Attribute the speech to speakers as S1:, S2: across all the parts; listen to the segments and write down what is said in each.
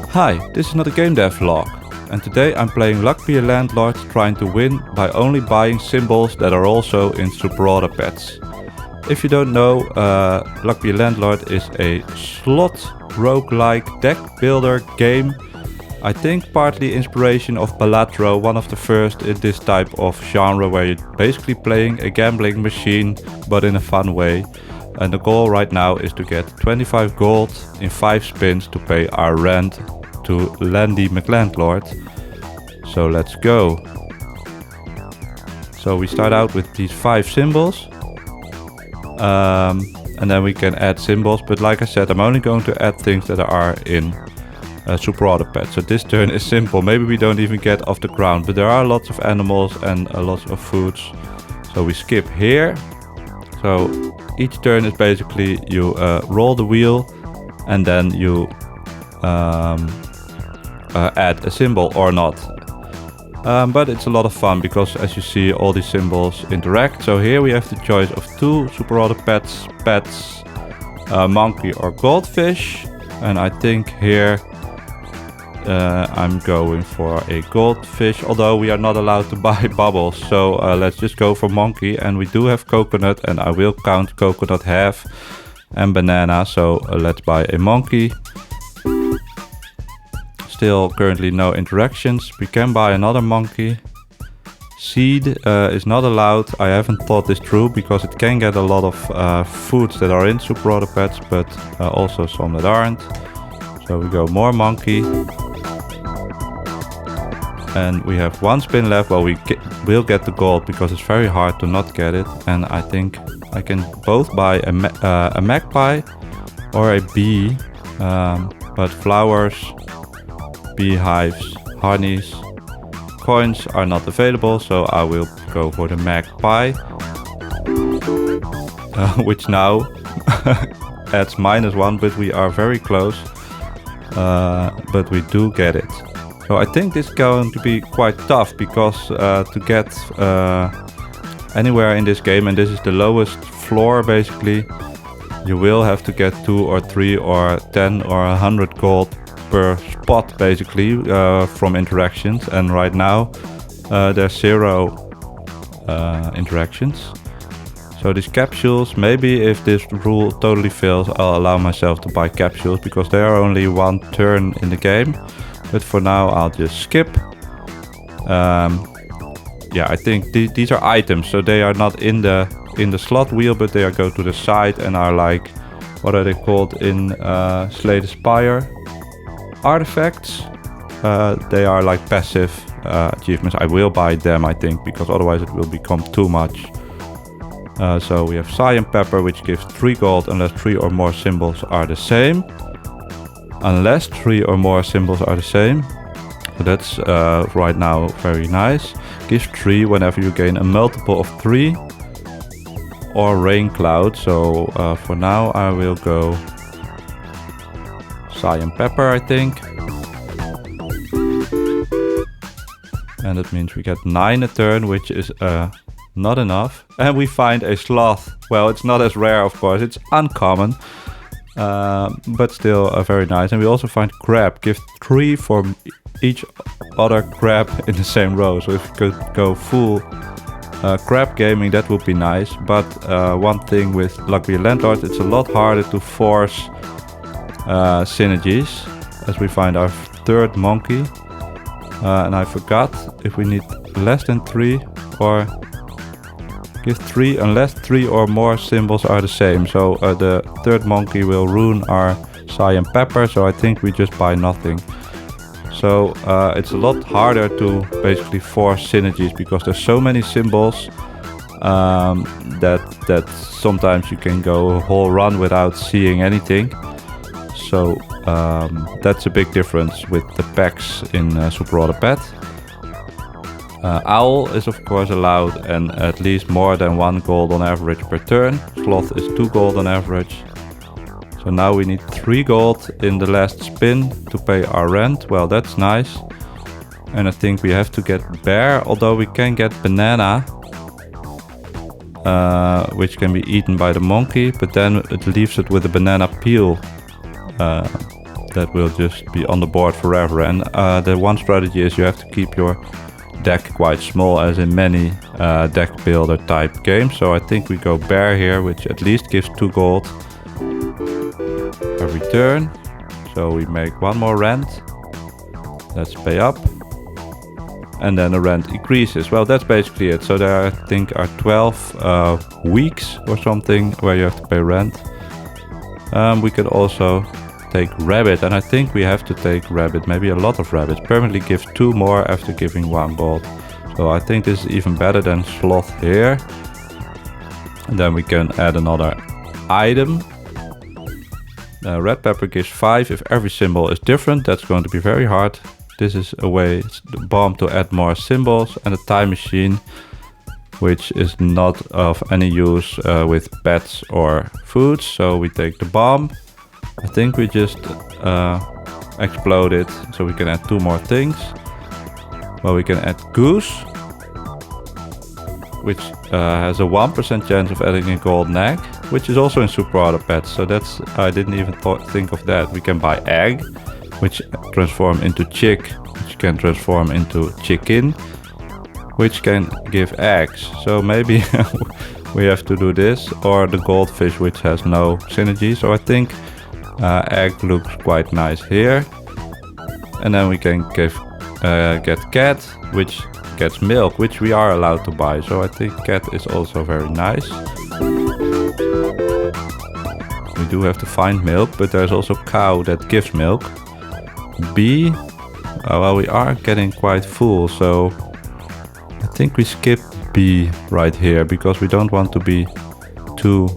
S1: Hi, this is not a game dev vlog, and today I'm playing Luck Be a Landlord, trying to win by only buying symbols that are also in Super pets. If you don't know, Luck Be a Landlord is a slot roguelike deck builder game. I think partly inspiration of Balatro, one of the first in this type of genre where you're basically playing a gambling machine but in a fun way. And the goal right now is to get 25 gold in 5 spins to pay our rent to Landy McLandlord. So let's go. So we start out with these 5 symbols. And then we can add symbols, but like I said, I'm only going to add things that are in Super Pet. So this turn is simple. Maybe we don't even get off the ground, but there are lots of animals and lots of foods. So we skip here. So each turn is basically you roll the wheel and then you add a symbol or not. But it's a lot of fun because, as you see, all these symbols interact. So here we have the choice of 2 Super pets, monkey or goldfish. And I think here I'm going for a goldfish, although we are not allowed to buy bubbles. So let's just go for monkey, and we do have coconut, and I will count coconut half and banana. So let's buy a monkey. Still currently no interactions. We can buy another monkey. Seed is not allowed. I haven't thought this through because it can get a lot of foods that are in Super Pets, but also some that aren't. So we go more monkey. And we have 1 spin left. Well, we'll get the gold because it's very hard to not get it. And I think I can both buy a magpie or a bee. But flowers, beehives, honeys, coins are not available. So I will go for the magpie. Which now adds -1, but we are very close. But we do get it. So I think this is going to be quite tough because to get anywhere in this game, and this is the lowest floor basically, you will have to get 2 or 3 or 10 or 100 gold per spot basically from interactions, and right now there's 0 interactions. So these capsules, maybe if this rule totally fails, I'll allow myself to buy capsules because they are only 1 turn in the game. But for now, I'll just skip. Yeah, I think these are items, so they are not in the slot wheel, but they go to the side and are like, what are they called in Slay the Spire? Artifacts. They are like passive achievements. I will buy them, I think, because otherwise it will become too much. So we have cyan pepper, which gives 3 gold unless 3 or more symbols are the same. Unless 3 or more symbols are the same. So that's right now very nice. Gives 3 whenever you gain a multiple of 3. Or rain cloud. So for now I will go cyan pepper, I think. And that means we get 9 a turn, which is not enough. And we find a sloth. Well, it's not as rare, of course. It's uncommon. But still very nice. And we also find crab. Give 3 for each other crab in the same row. So if you could go full crab gaming, that would be nice. But one thing with Luck Be a Landlord, it's a lot harder to force synergies, as we find our 3rd monkey. And I forgot if we need less than 3 or give 3 unless 3 or more symbols are the same. So the 3rd monkey will ruin our cyan pepper, so I think we just buy nothing. So it's a lot harder to basically force synergies because there's so many symbols that sometimes you can go a whole run without seeing anything. So that's a big difference with the packs in Super Pet. Owl is of course allowed, and at least more than 1 gold on average per turn. Sloth is 2 gold on average. So now we need 3 gold in the last spin to pay our rent. Well, that's nice. And I think we have to get bear, although we can get banana. Which can be eaten by the monkey, but then it leaves it with a banana peel that will just be on the board forever. And the one strategy is you have to keep your deck quite small, as in many deck builder type games. So I think we go bear here, which at least gives 2 gold every turn. So we make 1 more rent. Let's pay up. And then the rent increases. Well, that's basically it. So there, I think, are 12 weeks or something where you have to pay rent. We could also take rabbit, and I think we have to take rabbit, maybe a lot of rabbits. Permanently gives 2 more after giving 1 gold. So I think this is even better than sloth here. And then we can add another item. Red pepper gives 5 if every symbol is different. That's going to be very hard. This is a way, the bomb, to add more symbols, and a time machine, which is not of any use with pets or foods. So we take the bomb. I think we just explode it, so we can add 2 more things. Well, we can add goose, which has a 1% chance of adding a golden egg, which is also in Super Auto Pets. So that's, I didn't even think of that. We can buy egg, which transform into chick, which can transform into chicken, which can give eggs. So maybe we have to do this, or the goldfish, which has no synergy. So I think egg looks quite nice here. And then we can get cat, which gets milk, which we are allowed to buy. So I think cat is also very nice. We do have to find milk, but there's also cow that gives milk. Bee, well, we are getting quite full, so I think we skip bee right here, because we don't want to be too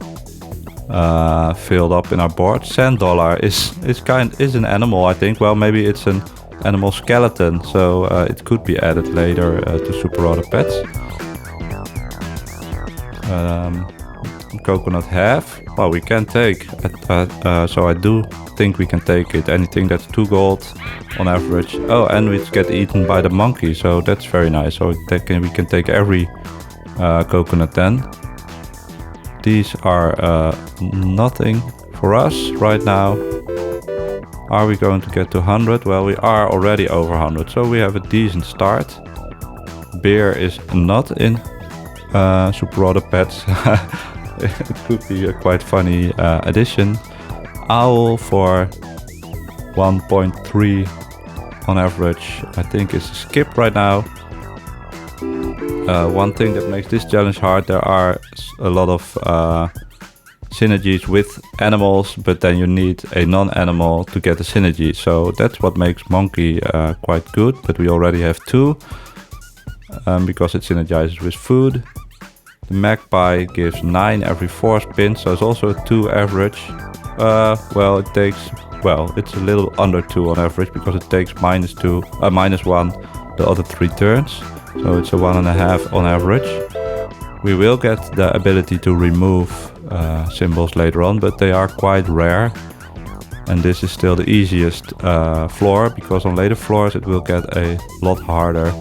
S1: filled up in our board. Sand dollar is an animal, I think. Well, maybe it's an animal skeleton, so it could be added later to Super Auto Pets. Coconut half. Well, we can take. So I do think we can take it. Anything that's 2 gold on average. Oh, and we get eaten by the monkey, so that's very nice. So we can take every coconut then. These are nothing for us right now. Are we going to get to 100? Well, we are already over 100, so we have a decent start. Bear is not in Super Auto Pets. It could be a quite funny addition. Owl for 1.3 on average, I think is a skip right now. One thing that makes this challenge hard, there are a lot of synergies with animals, but then you need a non-animal to get a synergy. So that's what makes monkey quite good, but we already have 2 because it synergizes with food. The magpie gives 9 every 4 spins, so it's also a 2 average. Well, it's a little under 2 on average, because it takes -1 the other 3 turns. So it's a 1.5 on average. We will get the ability to remove symbols later on, but they are quite rare. And this is still the easiest floor, because on later floors it will get a lot harder.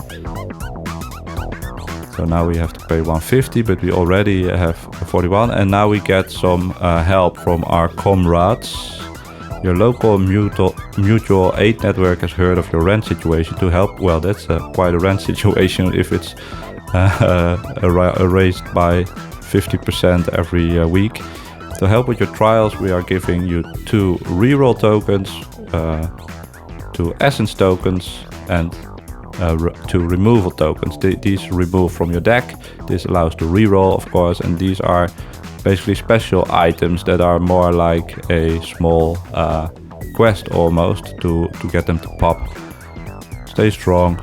S1: So now we have to pay 150, but we already have 41. And now we get some help from our comrades. Your local mutual aid network has heard of your rent situation to help. Well, that's quite a rent situation if it's raised by 50% every week. To help with your trials, we are giving you 2 reroll tokens, 2 essence tokens, and 2 removal tokens. These remove from your deck. This allows to reroll, of course, and these are basically special items that are more like a small quest almost to get them to pop. Stay strong.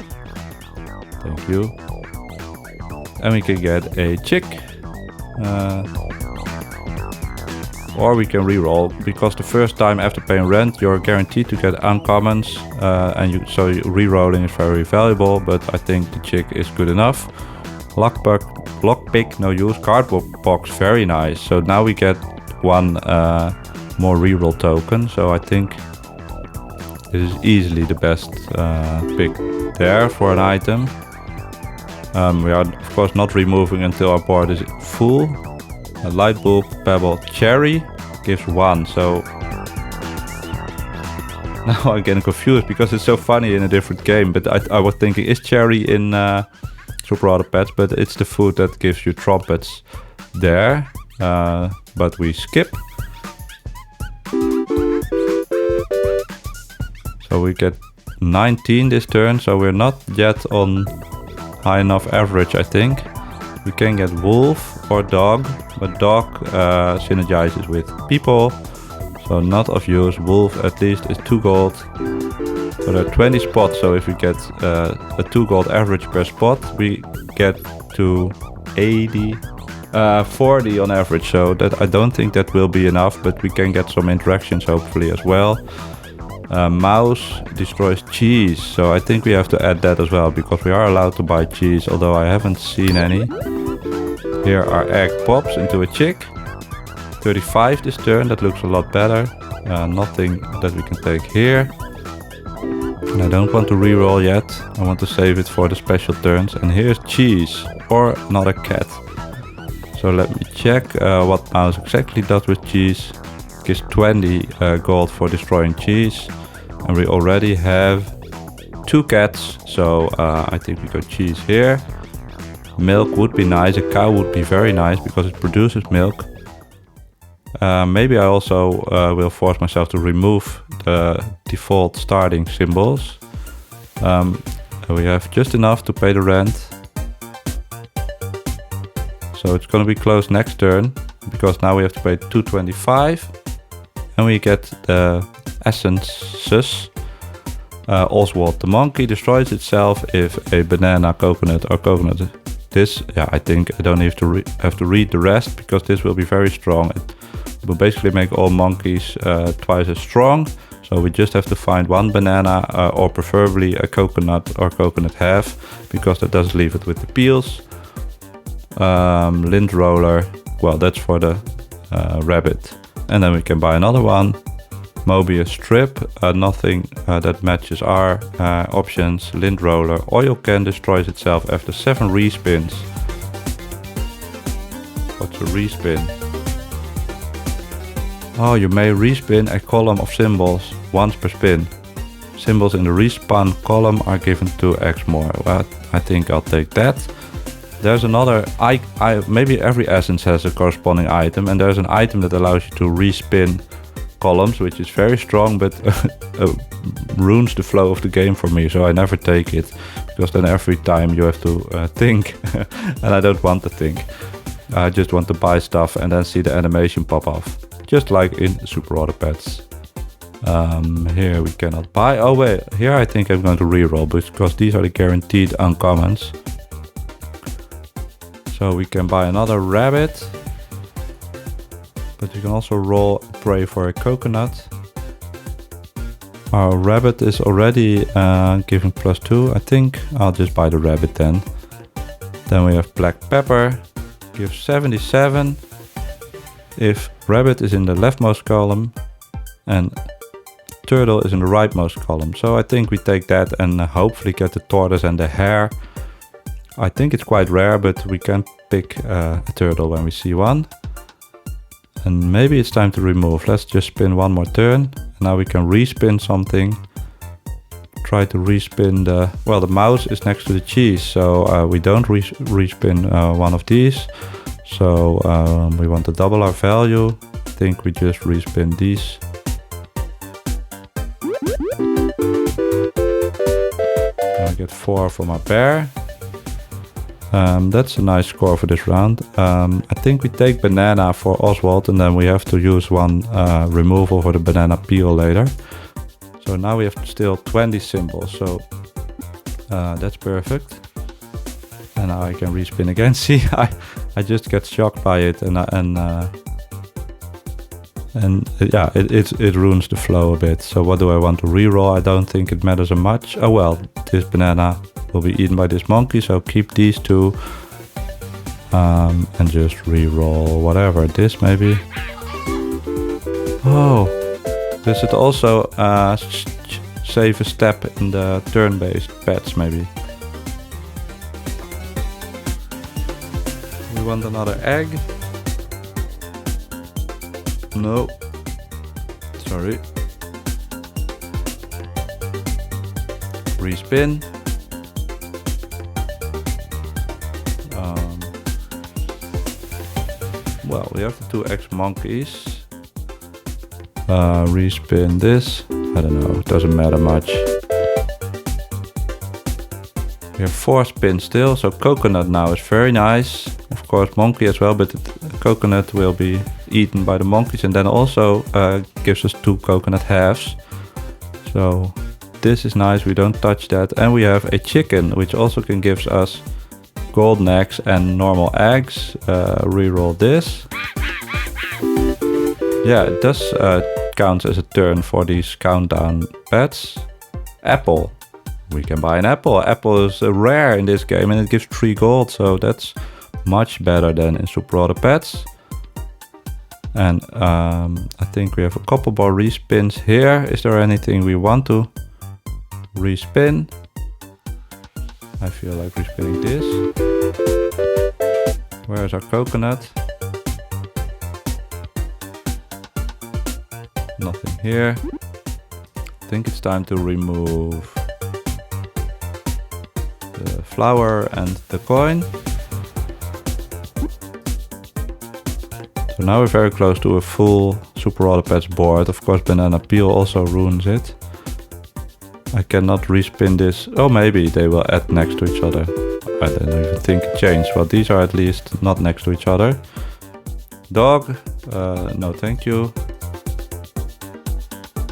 S1: Thank you. And we can get a chick. Or we can reroll, because the first time after paying rent you're guaranteed to get uncommons, so rerolling is very valuable, but I think the chick is good enough. Lockpick, no use. Cardboard box, very nice. So now we get 1 more reroll token, so I think this is easily the best pick there for an item. We are of course not removing until our board is full. A light bulb, pebble, cherry gives 1, so Now I'm getting confused because it's so funny in a different game. But I was thinking, is cherry in Super Auto Pets? But it's the food that gives you trumpets there. But we skip. So we get 19 this turn. So we're not yet on high enough average, I think. We can get wolf or dog. But dog synergizes with people. So not of use. Wolf at least is 2 gold. So there are 20 spots. So if we get a 2 gold average per spot, we get to 80, 40 on average. So that I don't think that will be enough, but we can get some interactions hopefully as well. Mouse destroys cheese. So I think we have to add that as well, because we are allowed to buy cheese, although I haven't seen any. Here our egg pops into a chick. 35 this turn, that looks a lot better. Nothing that we can take here. And I don't want to reroll yet. I want to save it for the special turns. And here's cheese or another cat. So let me check what mouse exactly does with cheese. It gives 20 gold for destroying cheese. And we already have 2 cats. So I think we go cheese here. Milk would be nice. A cow would be very nice because it produces milk. Maybe I also will force myself to remove the default starting symbols. We have just enough to pay the rent. So it's going to be close next turn, because now we have to pay 225. And we get the essences. Oswald the monkey destroys itself if a banana, coconut or coconut. This, yeah, I think I don't have to read the rest, because this will be very strong. It will basically make all monkeys twice as strong. So we just have to find 1 banana or preferably a coconut or coconut half, because that does leave it with the peels. Lint roller, well, that's for the rabbit. And then we can buy another one. Mobius strip, nothing that matches our options. Lint roller, oil can destroys itself after 7 respins. What's a respin? Oh, you may respin a column of symbols once per spin. Symbols in the respawn column are given 2x more. Well, I think I'll take that. There's another, maybe every essence has a corresponding item, and there's an item that allows you to respin columns, which is very strong, but ruins the flow of the game for me, so I never take it, because then every time you have to think, and I don't want to think. I just want to buy stuff and then see the animation pop off, just like in Super Auto Pets. Here we cannot buy. Oh wait, here I think I'm going to reroll, because these are the guaranteed uncommons. So we can buy another rabbit, but you can also pray for a coconut. Our rabbit is already giving +2. I think I'll just buy the rabbit then. Then we have black pepper, gives 77. If rabbit is in the leftmost column and turtle is in the rightmost column. So I think we take that and hopefully get the tortoise and the hare. I think it's quite rare, but we can pick a turtle when we see one. And maybe it's time to remove. Let's just spin 1 more turn. Now we can respin something. Try to respin the... Well, the mouse is next to the cheese, so we don't respin one of these. So we want to double our value. I think we just respin these. I get 4 from our bear. That's a nice score for this round. I think we take banana for Oswald, and then we have to use 1 removal for the banana peel later. So now we have still 20 symbols, so that's perfect. And now I can respin again. See, I just get shocked by it, and yeah, it ruins the flow a bit. So what do I want to reroll? I don't think it matters much. Oh well, this banana will be eaten by this monkey, so keep these 2 and just re-roll whatever. This maybe. Oh, does it also save a step in the turn-based pets maybe? We want another egg. No, sorry. Respin. Well, we have the 2x monkeys. Respin this. I don't know, it doesn't matter much. We have 4 spins still, so coconut now is very nice. Of course monkey as well, but the coconut will be eaten by the monkeys and then also gives us 2 coconut halves. So this is nice, we don't touch that. And we have a chicken, which also can give us golden eggs and normal eggs. Reroll this. Yeah, it does count as a turn for these countdown pets. Apple. We can buy an apple. Apple is rare in this game and it gives 3 gold, so that's much better than in Super Auto Pets. And I think we have a couple more respins here. Is there anything we want to respin? I feel like respinning this. Where's our coconut? Nothing here. I think it's time to remove the flower and the coin. So now we're very close to a full Super Auto Pets board. Of course banana peel also ruins it. I cannot respin this. Oh, maybe they will add next to each other. I don't even think it changed. Well, these are at least not next to each other. Dog. No thank you.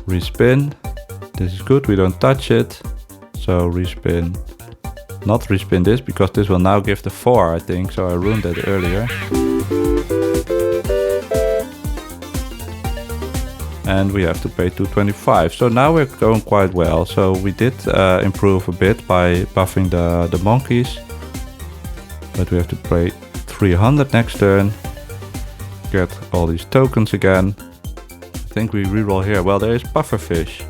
S1: Respin. This is good, we don't touch it. So respin. Not respin this, because this will now give the 4, I think. So I ruined it earlier. And we have to pay 225. So now we're going quite well. So we did improve a bit by buffing the monkeys. But we have to pay 300 next turn. Get all these tokens again. I think we reroll here. Well, there is pufferfish.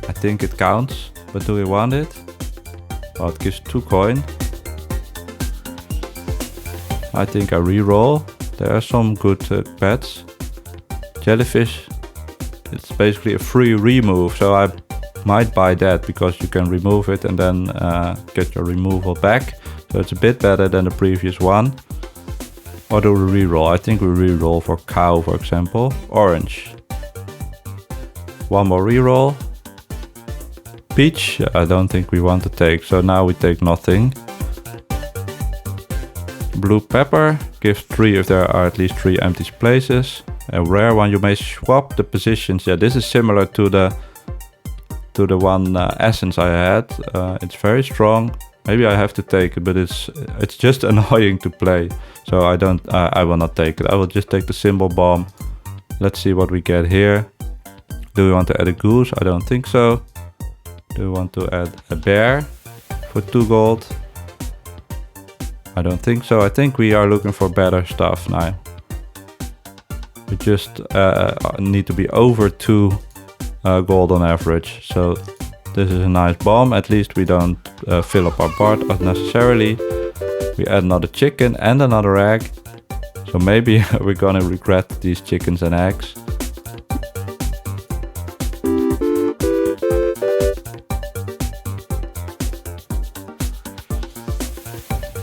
S1: I think it counts. But do we want it? Well, it gives 2 coin. I think I reroll. There are some good pets. Jellyfish, it's basically a free remove, so I might buy that because you can remove it and then get your removal back. So it's a bit better than the previous one. Or do we reroll? I think we reroll for cow, for example. Orange. One more reroll. Peach, I don't think we want to take, so now we take nothing. Blue pepper, gives 3 if there are at least 3 empty places. A rare one, you may swap the positions. Yeah, this is similar to the one essence I had. It's very strong. Maybe I have to take it, but it's just annoying to play. So I will not take it. I will just take the symbol bomb. Let's see what we get here. Do we want to add a goose? I don't think so. Do we want to add a bear for 2 gold? I don't think so. I think we are looking for better stuff now. We just need to be over 2 gold on average. So this is a nice bomb. At least we don't fill up our board unnecessarily. We add another chicken and another egg. So maybe we're gonna regret these chickens and eggs.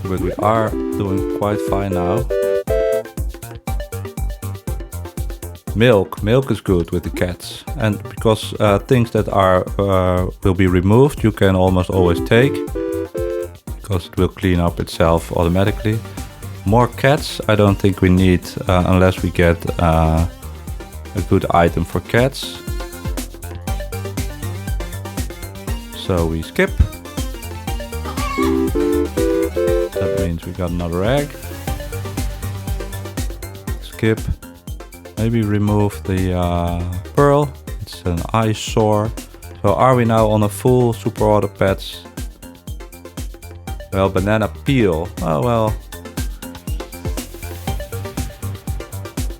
S1: But we are doing quite fine now. Milk is good with the cats, and because things that are will be removed, you can almost always take, because it will clean up itself automatically. More cats, I don't think we need unless we get a good item for cats. So we skip. That means we got another egg. Skip. Maybe remove the pearl. It's an eyesore. So are we now on a full Super Auto Pets? Well, banana peel. Oh well.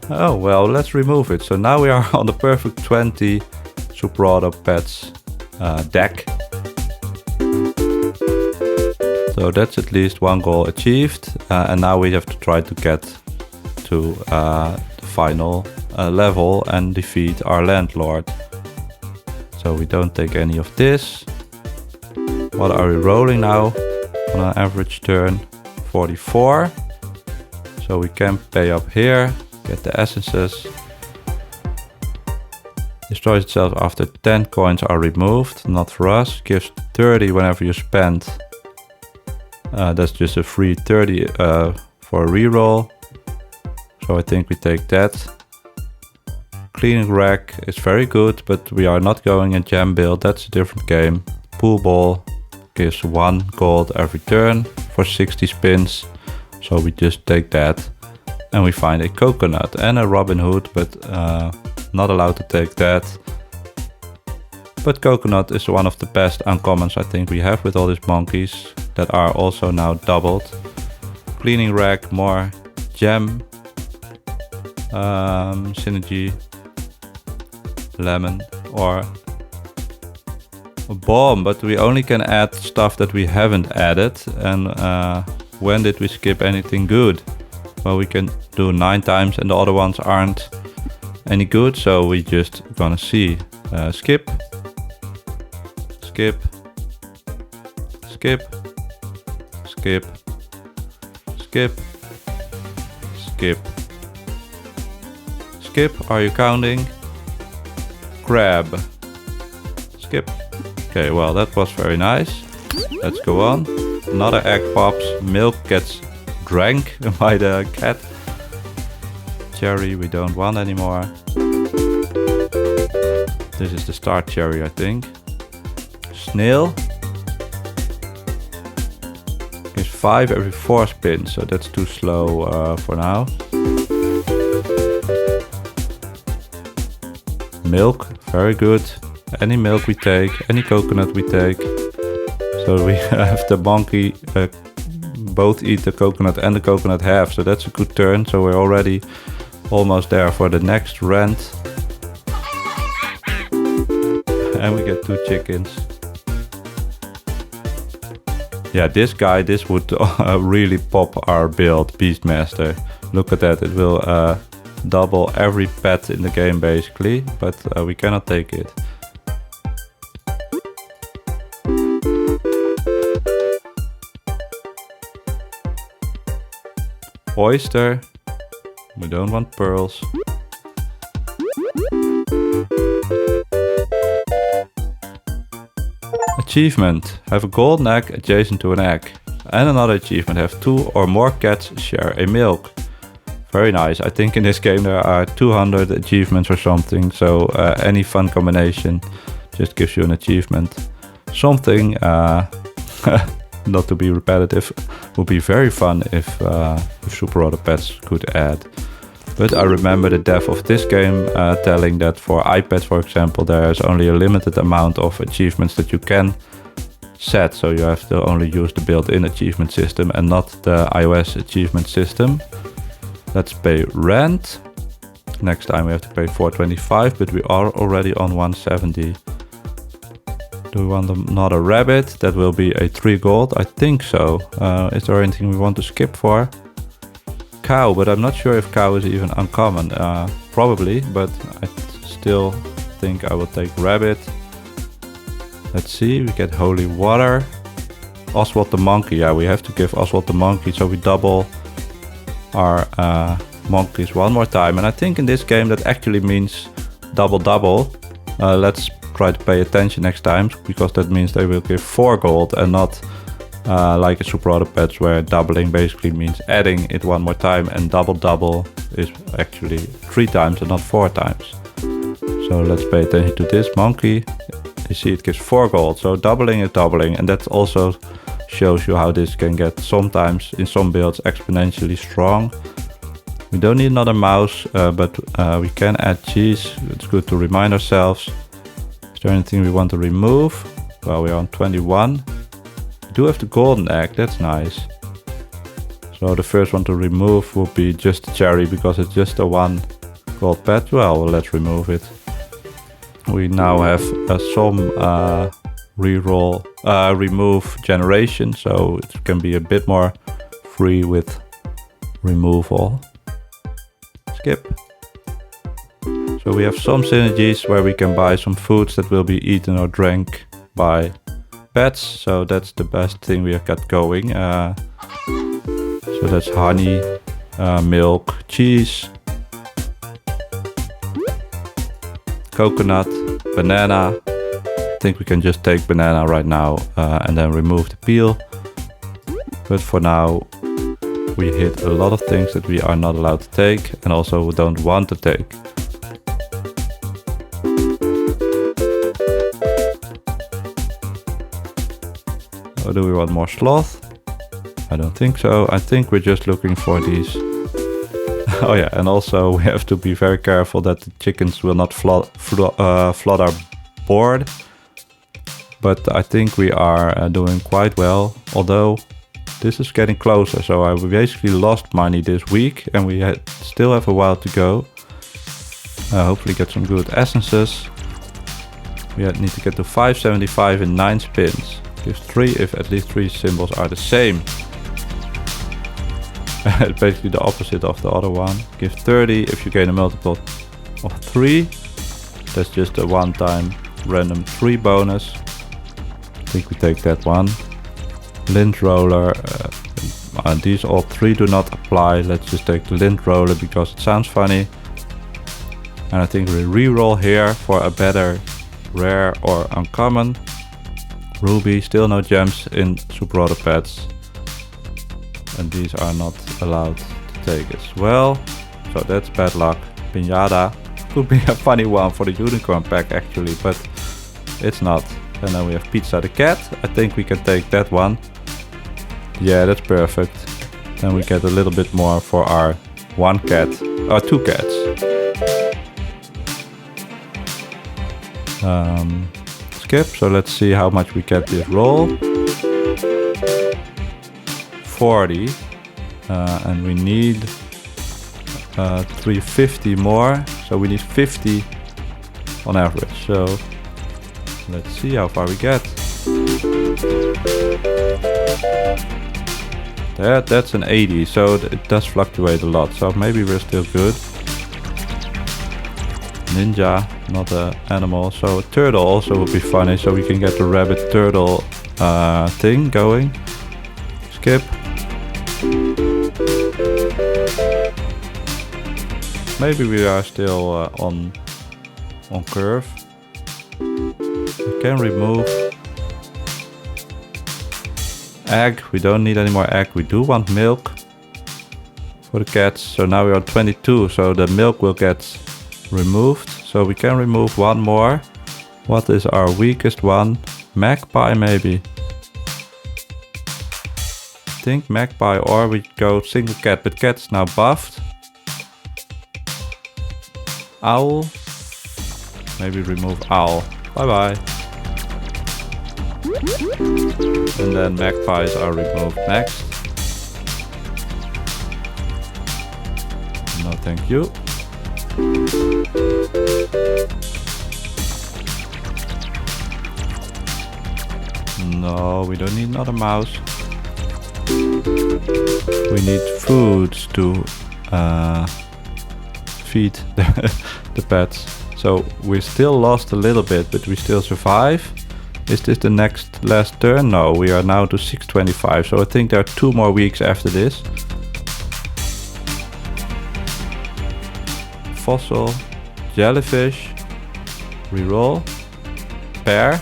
S1: Oh well, let's remove it. So now we are on the perfect 20 Super Auto Pets deck. So that's at least 1 goal achieved, and now we have to try to get to the final level and defeat our Landlord. So so we don't take any of this. What are we rolling now? On an average turn, 44. So we can pay up here, get the essences. Destroys itself after 10 coins are removed, not for us. Gives 30 whenever you spend. That's just a free 30 for a reroll. So I think we take that. Cleaning rack is very good, but we are not going a gem build, that's a different game. Pool ball gives 1 gold every turn for 60 spins. So we just take that. And we find a coconut and a Robin Hood, but not allowed to take that. But coconut is one of the best uncommons I think we have with all these monkeys that are also now doubled. Cleaning rack, more gem, synergy, lemon, or a bomb, but we only can add stuff that we haven't added. And when did we skip anything good? Well, we can do 9 times and the other ones aren't any good, so we just gonna see. Skip, skip, skip, skip, skip, skip, skip. Are you counting? Grab, skip. Okay, well that was very nice. Let's go on. Another egg pops. Milk gets drank by the cat. Cherry we don't want anymore. This is the start cherry, I think. Snail. Gives 5 every 4 spins, so that's too slow for now. Milk, very good. Any milk we take, any coconut we take. So we have the monkey both eat the coconut and the coconut half, so that's a good turn. So we're already almost there for the next rent. And we get 2 chickens. Yeah, this guy, this would really pop our build, Beastmaster. Look at that, it will double every pet in the game basically, but we cannot take it. Oyster, we don't want pearls. Achievement, have a golden egg adjacent to an egg. And another achievement, have 2 or more cats share a milk. Very nice, I think in this game there are 200 achievements or something, so any fun combination just gives you an achievement. Something, not to be repetitive, would be very fun if Super Other Pets could add. But I remember the dev of this game telling that for iPad, for example, there is only a limited amount of achievements that you can set. So you have to only use the built-in achievement system and not the iOS achievement system. Let's pay rent. Next time we have to pay 425, but we are already on 170. Do we want another rabbit? That will be a 3 gold, I think so. Is there anything we want to skip for? Cow, but I'm not sure if cow is even uncommon. Probably, but I still think I will take rabbit. Let's see, we get holy water. Oswald the monkey, yeah, we have to give Oswald the monkey, so we double our monkeys one more time. And I think in this game that actually means double. Let's try to pay attention next time, because that means they will give 4 gold and not like a Super Other Pets where doubling basically means adding it one more time, and double is actually 3 times and not 4 times. So let's pay attention to this monkey. You see it gives 4 gold, so doubling is doubling, and that also shows you how this can get sometimes in some builds exponentially strong. We don't need another mouse, but we can add cheese. It's good to remind ourselves. Is there anything we want to remove? Well, we're on 21. We do have the golden egg, that's nice. So the first one to remove will be just the cherry, because it's just a 1 gold pet. Well, let's remove it. We now have some remove generation, so it can be a bit more free with removal. Skip. So So we have some synergies where we can buy some foods that will be eaten or drank by pets. So that's the best thing we have got going. So that's honey, milk, cheese, coconut, banana. I think we can just take banana right now and then remove the peel. But for now, we hit a lot of things that we are not allowed to take and also don't want to take. Or do we want more sloth? I don't think so. I think we're just looking for these. Oh yeah, and also we have to be very careful that the chickens will not flood our board. But I think we are doing quite well, although this is getting closer. So I basically lost money this week and we still have a while to go. Hopefully get some good essences. We need to get to 575 in 9 spins. Give 3 if at least 3 symbols are the same. It's basically the opposite of the other one. Give 30 if you gain a multiple of 3. That's just a one-time random 3 bonus. I think we take that one. Lint roller. These all 3 do not apply. Let's just take the lint roller because it sounds funny. And I think we re-roll here for a better rare or uncommon. Ruby, still no gems in Super Auto Pets. And these are not allowed to take as well. So that's bad luck. Pinata could be a funny one for the unicorn pack actually, but it's not. And then we have Pizza the cat. I think we can take that one. Yeah, that's perfect. Then we get a little bit more for our 1 cat, or 2 cats. Skip, so let's see how much we get this roll. 40. And we need 350 more. So we need 50 on average. So let's see how far we get. That's an 80, so it does fluctuate a lot. So maybe we're still good. Ninja, not an animal. So a turtle also would be funny. So we can get the rabbit turtle thing going. Skip. Maybe we are still on curve. We can remove egg. We don't need any more egg. We do want milk for the cats. So now we are 22. So the milk will get removed. So we can remove one more. What is our weakest one? Magpie maybe. I think magpie, or we go single cat, but cat's now buffed. Owl. Maybe remove owl. Bye bye. And then magpies are removed next. No thank you. No, we don't need another mouse. We need foods to feed the pets. So we still lost a little bit, but we still survive. Is this the last turn? No, we are now to 625. So I think there are 2 more weeks after this. Fossil, jellyfish, reroll, pear.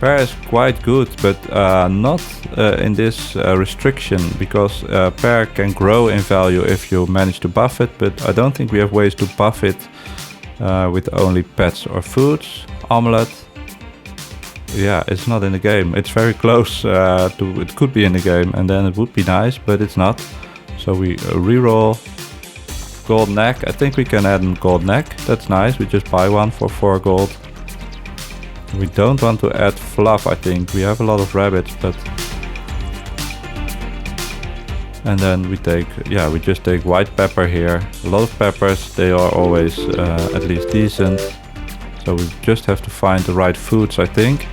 S1: Pear is quite good, but not in this restriction, because pear can grow in value if you manage to buff it, but I don't think we have ways to buff it with only pets or foods. Omelette, yeah, it's not in the game. It's very close to, it could be in the game, and then it would be nice, but it's not. So we reroll. Gold neck, I think we can add a gold neck. That's nice, we just buy one for 4 gold. We don't want to add fluff, I think. We have a lot of rabbits, but... And then we take, yeah, we just take white pepper here. A lot of peppers, they are always at least decent. So we just have to find the right foods, I think.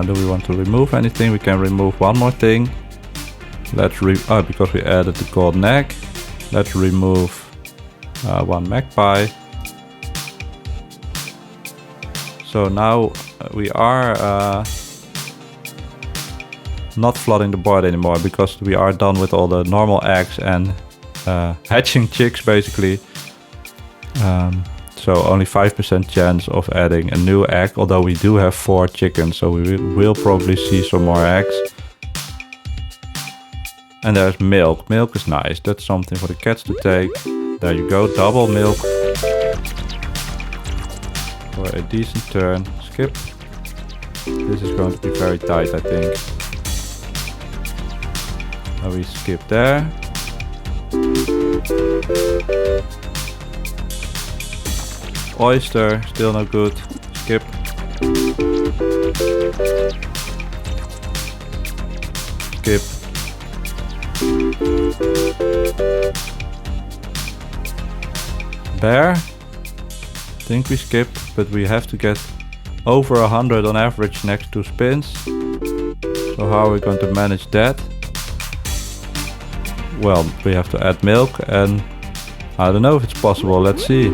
S1: Do we want to remove anything? We can remove one more thing. Let's because we added the gold neck. Let's remove one magpie. So now we are not flooding the board anymore because we are done with all the normal eggs and hatching chicks basically. So only 5% chance of adding a new egg, although we do have 4 chickens, so we will probably see some more eggs. And there's milk. Milk is nice. That's something for the cats to take. There you go, double milk. For a decent turn. Skip. This is going to be very tight, I think. Now we skip there. Oyster, still no good. Skip. Skip. Bear. I think we skip, but we have to get over 100 on average next 2 spins. So how are we going to manage that? Well, we have to add milk and I don't know if it's possible. Let's see.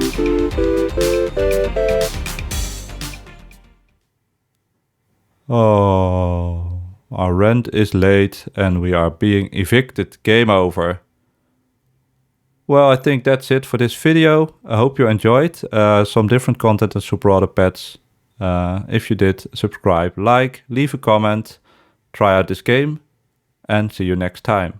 S1: Oh, our rent is late and we are being evicted. Game over. Well, I think that's it for this video. I hope you enjoyed some different content on Super Auto Pets. If you did, subscribe, like, leave a comment, try out this game, and see you next time.